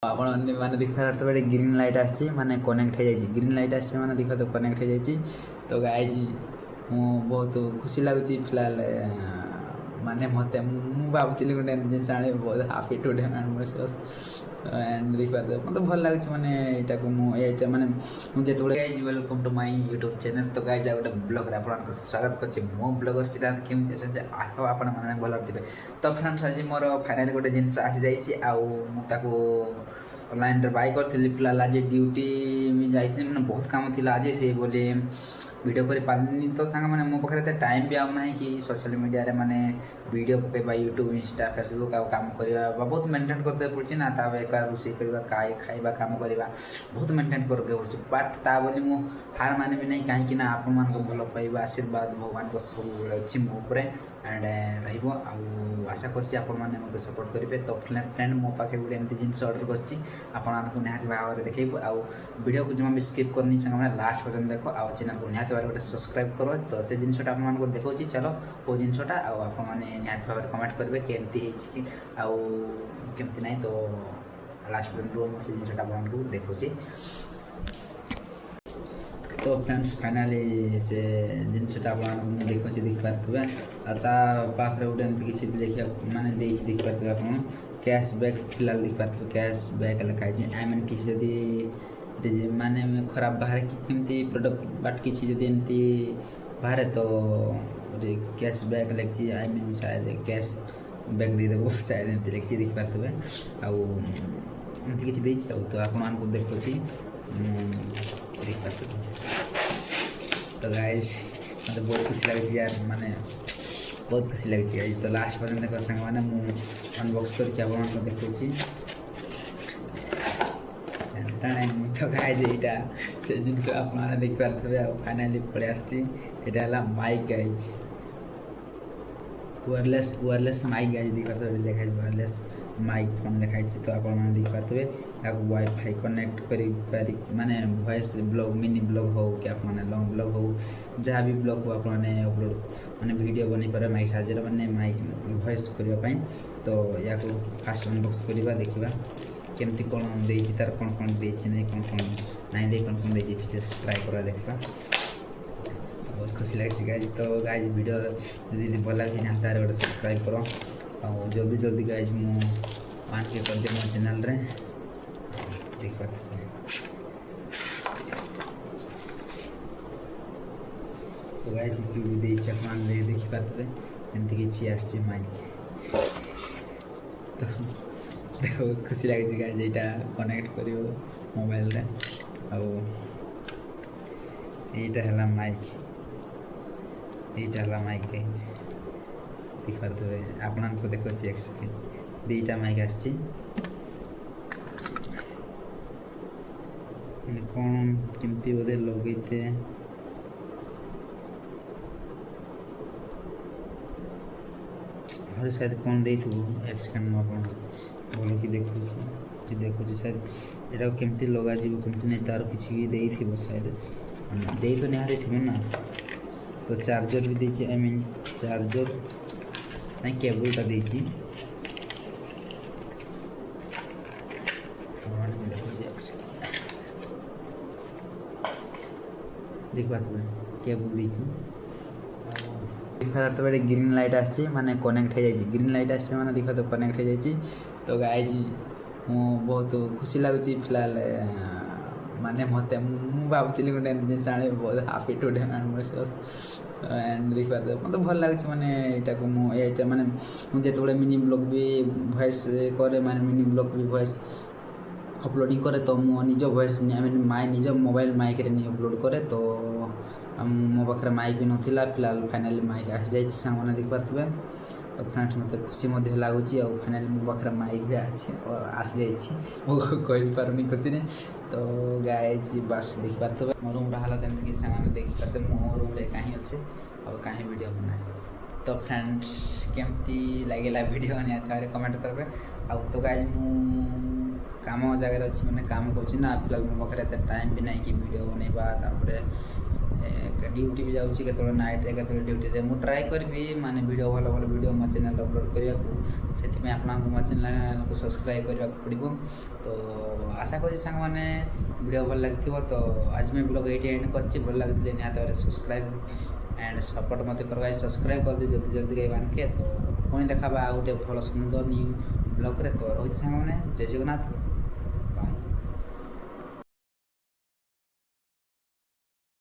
ଆପଣ ମାନେ ଦେଖିପାରୁଥିବେ ଗୋଟେ ଗ୍ରୀନ୍ ଲାଇଟ୍ ଆସିଛି ମାନେ କନେକ୍ଟ ହେଇଯାଇଛି। ଗ୍ରୀନ୍ ଲାଇଟ୍ ଆସିଛି ମାନେ ଦେଖିପାରୁଥିବେ କନେକ୍ଟ ହେଇଯାଇଛି। ତ ଗାଇଜ୍ ମୁଁ ବହୁତ ଖୁସି ଲାଗୁଛି ଫିଲହାଲ ମାନେ ମୋତେ ମୁଁ ଭାବୁଥିଲି ଗୋଟେ ଏମିତି ଜିନିଷ ଆଣିବି। ବହୁତ ହାପି ଟୁଡେ ଆଣ୍ଡ ଦେଖିପାରୁଥିବେ ମୋତେ ଭଲ ଲାଗୁଛି ମାନେ ଏଇଟାକୁ ମୁଁ ଏଇଟା ମାନେ ମୁଁ ଯେତେବେଳେ guys welcome to my YouTube channel. ତ ଗାଇଜ୍ ଆଉ ଗୋଟେ ବ୍ଲଗ୍ରେ ଆପଣଙ୍କୁ ସ୍ୱାଗତ କରୁଛି। ମୋ ବ୍ଲଗର ସିଦ୍ଧାନ୍ତ କେମିତି ଅଛନ୍ତି ଆପଣମାନେ ଭଲ ଥିବେ। ତ ଫ୍ରେଣ୍ଡସ୍ ଆଜି ମୋର ଫାଇନାଲି ଗୋଟେ ଜିନିଷ ଆସିଯାଇଛି ଆଉ ମୁଁ ତାକୁ ଅନଲାଇନ୍ରେ ବାଇ କରିଥିଲି। ଫିଲହାଲ ଆଜି ଡ୍ୟୁଟି ଯାଇଥିଲି ମାନେ ବହୁତ କାମ ଥିଲା ଆଜି ସେ ବୋଲି ଭିଡ଼ିଓ କରିପାରିଲିନି। ତ ସାଙ୍ଗମାନେ ମୋ ପାଖରେ ଏତେ ଟାଇମ୍ ବି ଆଉ ନାହିଁ କି ସୋସିଆଲ୍ ମିଡ଼ିଆରେ ମାନେ ଭିଡ଼ିଓ ପକାଇବା ୟୁଟ୍ୟୁବ୍ ଇନଷ୍ଟା ଫେସବୁକ୍ ଆଉ କାମ କରିବା ବା ବହୁତ ମେଣ୍ଟେନ୍ କରିବାକୁ ପଡ଼ୁଛି ନା। ତା ଏକା ରୋଷେଇ କରିବା ଖାଇବା କାମ କରିବା ବହୁତ ମେଣ୍ଟେନ୍ କରିବାକୁ ପଡ଼ୁଛି। ବଟ୍ ତା ବୋଲି ମୁଁ ହାର ମାନିବି ନାହିଁ କାହିଁକି ନା ଆପଣମାନଙ୍କ ଭଲ ପାଇବା ଆଶୀର୍ବାଦ ଭଗବାନଙ୍କ ସବୁବେଳେ ଅଛି ମୋ ଉପରେ ଆଣ୍ଡ ରହିବ। ଆଉ ଆଶା କରୁଛି ଆପଣମାନେ ମୋତେ ସପୋର୍ଟ କରିବେ। ତ ଫ୍ରେଣ୍ଡ ମୋ ପାଖେ ଗୋଟେ ଏମିତି ଜିନିଷ ଅର୍ଡ଼ର କରିଛି ଆପଣମାନଙ୍କୁ ନିହାତି ଭାବରେ ଦେଖେଇବୁ। ଆଉ ଭିଡ଼ିଓକୁ ଜମା ବି ସ୍କିପ୍ କରନି ସାଙ୍ଗମାନେ ଲାଷ୍ଟ ପର୍ଯ୍ୟନ୍ତ ଦେଖ ଆଉ ଚ୍ୟାନେଲକୁ ନିହାତି ଭାବରେ ଗୋଟେ ସବସ୍କ୍ରାଇବ୍ କର। ତ ସେ ଜିନିଷଟା ଆପଣମାନଙ୍କୁ ଦେଖାଉଛି ଚାଲ କେଉଁ ଜିନିଷଟା ଆଉ ଆପଣମାନେ ନିହାତି ଭାବରେ କମେଣ୍ଟ କରିବେ କେମିତି ହେଇଛି କି ଆଉ କେମିତି ନାହିଁ। ତ ଲାଷ୍ଟ ପର୍ଯ୍ୟନ୍ତ ମୁଁ ସେ ଜିନିଷଟା ଆପଣମାନଙ୍କୁ ଦେଖାଉଛି। ତ ଫ୍ରେଣ୍ଡସ୍ ଫାଇନାଲି ସେ ଜିନିଷଟା ଆପଣମାନଙ୍କୁ ମୁଁ ଦେଖାଉଛି ଦେଖିପାରୁଥିବେ। ଆଉ ତା ପାଖରେ ଗୋଟେ ଏମିତି କିଛି ଦେଖିବାକୁ ମାନେ ଦେଇଛି ଦେଖିପାରୁଥିବେ ଆପଣ କ୍ୟାସବ୍ୟାକ୍ ଫିଲହାଲ ଦେଖିପାରୁଥିବେ କ୍ୟାସବ୍ୟାକ୍ ଲେଖା ହେଇଛି। ଆଇ ମିନ୍ କିଛି ଯଦି ମାନେ ଖରାପ ବାହାରେ କି କେମିତି ପ୍ରଡ଼କ୍ଟ ବାଟ୍ କିଛି ଯଦି ଏମିତି ବାହାରେ ତ ଗୋଟେ କ୍ୟାସବ୍ୟାକ୍ ଲେଖିଛି। I mean Sayed cash back ଦେଇଦେବ ସାୟଦ ଏମିତି ଲେଖିଛି ଦେଖିପାରୁଥିବେ। ଆଉ ଏମିତି କିଛି ଦେଇଛି ଆଉ ତ ଆପଣମାନଙ୍କୁ ଦେଖାଉଛି ଦେଖିପାରୁଥିବେ। ତ ଗାଇଜ୍ ମୋତେ ବହୁତ ଖୁସି ଲାଗୁଛି ୟାର ମାନେ ବହୁତ ଖୁସି ଲାଗୁଛି ଗାଇଜ୍। ତ ଲାଷ୍ଟ ପର୍ଯ୍ୟନ୍ତ ଦେଖ ସାଙ୍ଗମାନେ ମୁଁ ଅନବକ୍ସ କରିକି ଆପଣମାନଙ୍କୁ ଦେଖାଉଛି। ତ ଗାଇଜ୍ ଏଇଟା ସେ ଜିନିଷ ଆପଣମାନେ ଦେଖିପାରୁଥିବେ ଆଉ ଫାଇନାଲି ପଳେଇ ଆସିଛି। ଏଇଟା ହେଲା mic guys wireless mic guys ଦେଖିପାରୁଥିବେ ଲେଖାଯାଇଛି ୱାୟରଲେସ୍ ମାଇକ୍ ଫୋନ୍ ଲେଖାଯାଇଛି। ତ ଆପଣମାନେ ଦେଖିପାରୁଥିବେ ଏହାକୁ ୱାଇଫାଇ କନେକ୍ଟ କରିପାରି ମାନେ ଭଏସ୍ ବ୍ଲଗ୍ ମିନି ବ୍ଲଗ୍ ହେଉ କି ଆପଣମାନେ ଲଙ୍ଗ୍ ବ୍ଲଗ୍ ହେଉ ଯାହା ବି ବ୍ଲଗ୍ ହେଉ ଆପଣମାନେ ଅପଲୋଡ଼ ମାନେ ଭିଡ଼ିଓ ବନେଇପାରିବେ ମାଇକ୍ ସାହାଯ୍ୟରେ ମାନେ ମାଇକ୍ ଭଏସ୍ କରିବା ପାଇଁ। ତ ଏହାକୁ ଫାଷ୍ଟ ଅନବକ୍ସ କରିବା ଦେଖିବା କେମିତି କ'ଣ ଦେଇଛି ତାର କ'ଣ କ'ଣ ଦେଇଛି ନାହିଁ କ'ଣ କ'ଣ ନାହିଁ ଦେଇ କ'ଣ କ'ଣ ଦେଇଛି ଫିଚର୍ସ ଟ୍ରାଏ କରିବା ଦେଖିବା। ବହୁତ ଖୁସି ଲାଗୁଛି ଗାଇଜ୍। ତ ଗାଇଜ୍ ଭିଡ଼ିଓ ଯଦି ଭଲ ଲାଗୁଛି ନିହାତି ଭାବରେ ଗୋଟେ ସବସ୍କ୍ରାଇବ୍ କର ଆଉ ଜଲ୍ଦି ଗାଇଜ୍ ମୁଁ 1K କରିଦିଏ ମୋ ଚ୍ୟାନେଲ୍ରେ ଦେଖିପାରୁଥିବେ। ତ ଗାଇଜ୍ ବି ଦେଇଛି ଆପଣମାନେ ଦେଖିପାରୁଥିବେ ଏମିତି କିଛି ଆସିଛି ମାଇକ୍। ତ ବହୁତ ଖୁସି ଲାଗୁଛି ଗାଇଜ୍ ଏଇଟା କନେକ୍ଟ କରିବ ମୋବାଇଲରେ। ଆଉ ଏଇଟା ହେଲା ମାଇକ୍ ଗାଇଜ୍ ଦେଖିପାରୁଥିବେ ଆପଣଙ୍କୁ ଦେଖାଉଛି ଏକ ସେକେଣ୍ଡ ଦୁଇଟା ମାଇକ୍ ଆସିଛି। କ'ଣ କେମିତି ବୋଧେ ଲଗେଇତେ ଆହୁରି ସାୟଦ କ'ଣ ଦେଇଥିବ ଏକ ସେକେଣ୍ଡ ମୁଁ ଆପଣଙ୍କୁ ଭଲ କି ଦେଖୁଛି ସାୟଦ ଏଟାକୁ କେମିତି ଲଗାଯିବ କେମିତି ନାହିଁ ତା'ର କିଛି ଦେଇଥିବ ସାୟଦ ଦେଇ ତ ନିହାତି ଥିବ ନା। ତ ଚାର୍ଜର ବି ଦେଇଛି ଆଇ ମିନ୍ ଚାର୍ଜର ନାଇଁ କେବୁଲଟା ଦେଇଛି। ଦେଖିପାରୁଥିବେ କେବୁଲ ଦେଇଛି। ଦେଖିପାରୁଥିବେ ଗୋଟେ ଗ୍ରୀନ୍ ଲାଇଟ୍ ଆସିଛି ମାନେ କନେକ୍ଟ ହେଇଯାଇଛି। ଗ୍ରୀନ୍ ଲାଇଟ୍ ଆସିଛି ମାନେ ଦେଖିପାରୁଥିବେ କନେକ୍ଟ ହେଇଯାଇଛି। ତ ଗାଇଜ୍ ମୁଁ ବହୁତ ଖୁସି ଲାଗୁଛି ଫିଲହାଲ ମାନେ ମୋତେ ମୁଁ ଭାବୁଥିଲି ଗୋଟେ ଏମିତି ଜିନିଷ ଆଣିବି। ବହୁତ ହାପି ଟୁଡେ ଆଣ୍ଡ ଦେଖିପାରୁଥିବେ ମୋତେ ଭଲ ଲାଗୁଛି ମାନେ ଏଇଟାକୁ ମୁଁ ଏଇଟା ମାନେ ମୁଁ ଯେତେବେଳେ ମିନି ବ୍ଲଗ୍ ବି ଭଏସ୍ କରେ ମାନେ ମିନି ବ୍ଲଗ୍ ବି ଭଏସ୍ ଅପଲୋଡ଼ିଂ କରେ ତ ମୁଁ ନିଜ ଭଏସ୍ ଆଇ ମିନ୍ ନିଜ ମୋବାଇଲ୍ ମାଇକ୍ରେ ନି ଅପଲୋଡ଼ କରେ। ତ ମୋ ପାଖରେ ମାଇକ୍ ବି ନଥିଲା ଫିଲହାଲ ଫାଇନାଲି ମାଇକ୍ ଆସିଯାଇଛି ସାଙ୍ଗମାନେ ଦେଖିପାରୁଥିବେ। ତ ଫ୍ରେଣ୍ଡସ୍ ମୋତେ ଖୁସି ମଧ୍ୟ ଲାଗୁଛି ଆଉ ଫାଇନାଲି ମୋ ପାଖରେ ମାଇକ୍ ବି ଆସିଯାଇଛି ମୁଁ କହିପାରୁନି ଖୁସିରେ। ତ ଗାଇଜ୍ ବାସ୍ ଦେଖିପାରୁଥିବେ ମୋ ରୁମ୍ର ହାଲତ ଏମିତି କିଛି ସାଙ୍ଗମାନେ ଦେଖିପାରୁଥିବେ ମୋ ରୁମ୍ରେ କାହିଁ ଅଛି ଆଉ କାହିଁ ଭିଡ଼ିଓ ବନାଏ। ତ ଫ୍ରେଣ୍ଡସ୍ କେମିତି ଲାଗିଲା ଭିଡ଼ିଓ ନିହାତି ଭାବରେ କମେଣ୍ଟ କରିବେ। ଆଉ ତ ଗାଇଜ୍ ମୁଁ କାମ ଜାଗାରେ ଅଛି ମାନେ କାମ କରୁଛି ନା ଫିଲହାଲ ମୋ ପାଖରେ ଏତେ ଟାଇମ୍ ବି ନାହିଁ କି ଭିଡ଼ିଓ ବନେଇବା ତାପରେ ड्यूटी भी जाऊँगी केतବେଳେ नाइट केतବେଳେ ड्यूटी मु ट्राए करी माने वीडियो भल भल वीडियो मो चैनल अपलोड करने से आपको मो चैनल को सब्सक्राइब करने पड़ो। तो आशा करी सांग मैंने वीडियो भल लगी तो आज मैं ब्लॉग ये एंड कर भल लगे निहत सब्सक्राइब एंड सपोर्ट मत कर सब्सक्राइब कर दे जल्दी जल्दी गई मान के। तो पुणी देखा गोटे भल सुंदर न्यू ब्लॉग तो रही सांग मैंने जय जगन्नाथ।